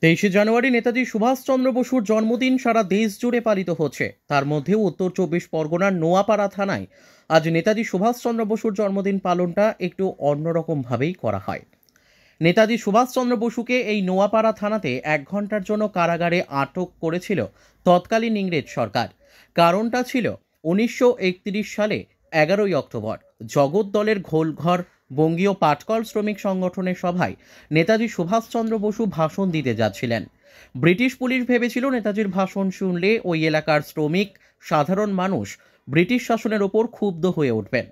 23শে জানুয়ারি নেতাজি সুভাষচন্দ্র বসুর জন্মদিন সারা দেশ জুড়ে পালিত হচ্ছে। তার মধ্যেও উত্তর 24 পরগনার নোয়াপাড়া থানায় আজ নেতাজি সুভাষচন্দ্র বসুর জন্মদিন পালনটা একটু অন্যরকমভাবেই করা হয়। নেতাজি সুভাষচন্দ্র বসুকে এই নোয়াপাড়া থানাতে 1 ঘন্টার জন্য কারাগারে আটক করেছিল তৎকালীন ইংরেজ সরকার। কারণটা ছিল 1931 সালে 11ই অক্টোবর জগদ্দলের ঘোলঘর বঙ্গীয় পাটকল শ্রমিক সংগঠনের সভায় নেতাজি সুভাষচন্দ্র বসু ভাষণ দিতে যাচ্ছিলেন। ব্রিটিশ পুলিশ ভেবেছিল নেতাজির ভাষণ শুনলে ওই এলাকার শ্রমিক সাধারণ মানুষ ব্রিটিশ শাসনের ওপর ক্ষুব্ধ হয়ে উঠবেন।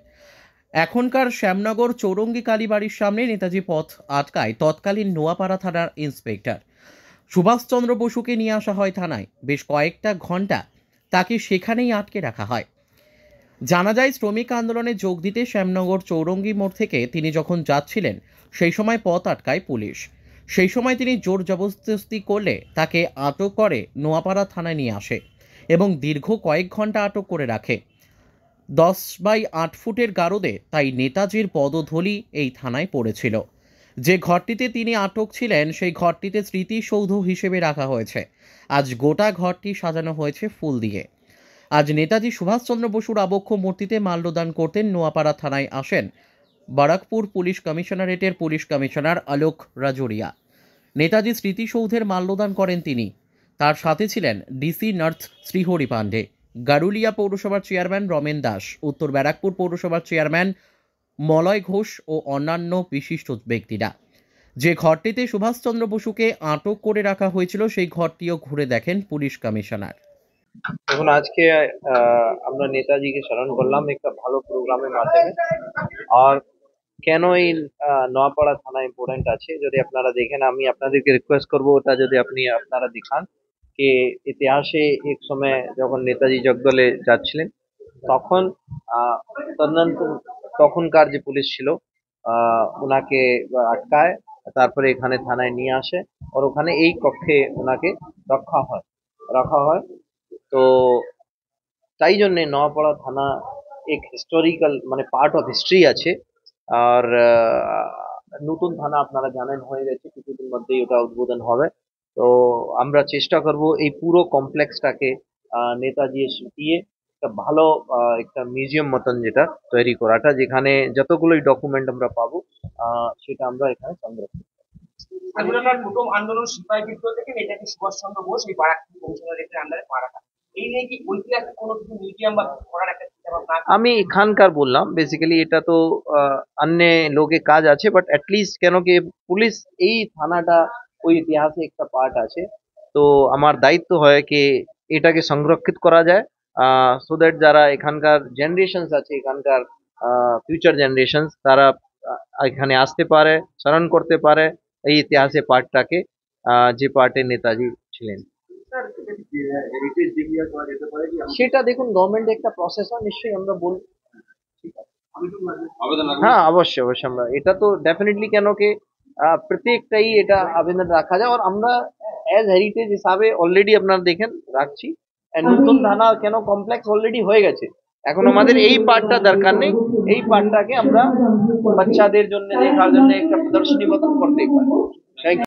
এখনকার শ্যামনগর চৌরঙ্গি কালীবাড়ির সামনে নেতাজি পথ আটকায় তৎকালীন নোয়াপাড়া থানার ইন্সপেক্টর। সুভাষচন্দ্র বসুকে নিয়ে আসা হয় থানায়। বেশ কয়েকটা ঘন্টা তাকে সেখানেই আটকে রাখা হয়। জানা যায়, শ্রমিক আন্দোলনে যোগ দিতে শ্যামনগর চৌরঙ্গি মোড় থেকে তিনি যখন যাচ্ছিলেন সেই সময় পথ আটকায় পুলিশ। সেই সময় তিনি জোর জবরদস্তি করলে তাকে আটক করে নোয়াপাড়া থানায় নিয়ে আসে এবং দীর্ঘ কয়েক ঘন্টা আটক করে রাখে 10x8 ফুটের গারদে। তাই নেতাজির পদধূলি এই থানায় পড়েছিল। যে ঘরটিতে তিনি আটক ছিলেন সেই ঘরটিতে স্মৃতিসৌধ হিসেবে রাখা হয়েছে। আজ গোটা ঘরটি সাজানো হয়েছে ফুল দিয়ে। আজ নেতাজি সুভাষচন্দ্র বসুর আবক্ষ মূর্তিতে মাল্যদান করতে নোয়াপাড়া থানায় আসেন বারাকপুর পুলিশ কমিশনারেটের পুলিশ কমিশনার আলোক রাজোরিয়া। নেতাজি স্মৃতিসৌধের মাল্যদান করেন তিনি। তার সাথে ছিলেন ডিসি নর্থ শ্রীহরি পাণ্ডে, গারুলিয়া পৌরসভার চেয়ারম্যান রমেন দাস, উত্তর ব্যারাকপুর পৌরসভার চেয়ারম্যান মলয় ঘোষ ও অন্যান্য বিশিষ্ট ব্যক্তিরা। যে ঘরটিতে সুভাষচন্দ্র বসুকে আটক করে রাখা হয়েছিল সেই ঘরটিও ঘুরে দেখেন পুলিশ কমিশনার। দেখুন, আজকে আমরা নেতাজিকে স্মরণ করলাম একটা ভালো প্রোগ্রামের মাধ্যমে। আর কেন এই নোয়াপাড়া থানা ইম্পর্টেন্ট আছে যদি আপনারা দেখেন, আমি আপনাদেরকে রিকোয়েস্ট করব ওটা যদি আপনারা দেখান যে ইতিহাসে এক সময় যখন নেতাজি জগদলে যাচ্ছিলেন তখন তখনকার যে পুলিশ ছিল ওনাকে আটকায়, তারপরে এখানে থানায় নিয়ে আসে আর ওখানে এই কক্ষে ওনাকে রাখা হয়। তো তাই জন্য নোয়াপাড়া থানা এক হিস্টোরিক্যাল মানে পার্ট অফ হিস্ট্রি আছে। আর নতুন থানা আপনারা জানেন হয়ে গেছে, কিছুদিন মধ্যেই ওটা উদ্বোধন হবে। তো আমরা চেষ্টা করব এই পুরো কমপ্লেক্সটাকে নেতাজি দিয়ে একটা ভালো একটা মিউজিয়াম মতন যেটা তৈরি করাটা, যেখানে যতগুলোই ডকুমেন্ট আমরা পাবো সেটা আমরা এখানে সংরক্ষণ। স্বাধীনতার প্রথম আন্দোলন সিপাহী বিদ্রোহ থেকে নেতাজি সুভাষচন্দ্র বোস এই বারাকপুর কমিশনারেটের আন্ডারে পা রাখা, এই নিয়ে কি ঐতিহাসিক কোনো কিছু মিউজিয়াম বা করার একটা চিন্তা ভাবনা? আমি এখানকার বললাম, বেসিক্যালি এটা তো অন্য লোকে কাজ আছে, বাট অ্যাটলিস্ট কেন কি পুলিশ এই থানাটা ওই ইতিহাসে একটা পার্ট আছে। তো আমার দায়িত্ব হয় কি এটাকে সংরক্ষিত করা যায়, সো দ্যাট যারা এখানকার জেনারেশনস আছে, এখানকার ফিউচার জেনারেশনস, তারা এখানে আসতে পারে, স্মরণ করতে পারে এই ইতিহাসে পার্টটাকে, যে পার্টে নেতাজি ছিলেন। সেটা দেখুন, গভর্নমেন্ট একটা প্রসেস হয়, নিশ্চয়ই আমরা বলবো। হ্যাঁ, অবশ্যই অবশ্যই আমরা এটা তো ডেফিনেটলি কেন কি প্রত্যেকটাই এটা আবেদন রাখা যায়। আর আমরা অ্যাজ হেরিটেজ হিসাবে অলরেডি আপনারা দেখেন রাখছি। নতুন থানা কেন কমপ্লেক্স অলরেডি হয়ে গেছে, এখন আমাদের এই পার্টটা দরকার নেই। এই পার্টটাকে আমরা বাচ্চাদের জন্য দেখার জন্য একটা প্রদর্শনী মতন করতে পারি। Thank you.